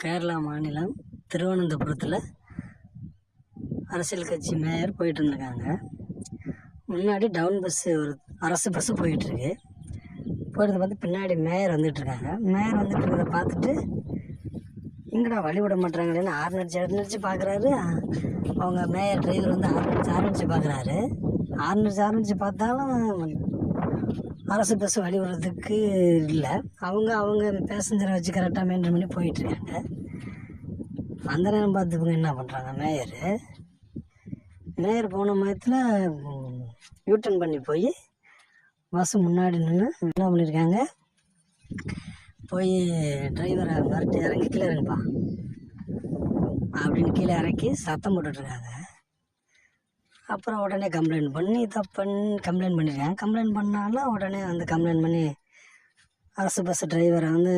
கேரளா மாநிலம் திருவனந்தபுரத்தில் அரசியல் கட்சி மேயர் போயிட்டு இருந்திருக்காங்க. முன்னாடி டவுன் பஸ்ஸு ஒரு அரசு பஸ்ஸு போயிட்டுருக்கு. போயிட்டு பார்த்து பின்னாடி மேயர் வந்துட்டுருக்காங்க. மேயர் வந்துட்டு இருக்கிறத பார்த்துட்டு எங்கடா வழி விட மாட்டாங்களேன்னு ஆர்னடிச்சு பார்க்குறாரு. அவங்க மேயர் டிரைவர் வந்து ஆர்னடிச்சு பார்க்குறாரு. ஆர்னடிச்சு பார்த்தாலும் அரசு பஸ் வழி விடுறதுக்கு இல்லை. அவங்க பேசஞ்சரை வச்சு கரெக்டாக மெயின்டைன் பண்ணி போயிட்டுருக்காங்க. அந்த நேரம் பார்த்துப்போங்க என்ன பண்ணுறாங்க, மேயர் போன மயத்தில் யூட்டன் பண்ணி போய் பஸ்ஸு முன்னாடி நின்று என்ன பண்ணியிருக்காங்க, போய் டிரைவரை மறுட்டு இறங்கி கீழே இறங்குப்பா அப்படின்னு கீழே இறக்கி சத்தம் போட்டுட்ருக்காங்க. அப்புறம் உடனே கம்ப்ளைண்ட் பண்ணி கம்ப்ளைண்ட் பண்ணியிருக்காங்க. கம்ப்ளைண்ட் பண்ணாலும் உடனே வந்து கம்ப்ளைண்ட் பண்ணி அரசு பஸ் டிரைவரை வந்து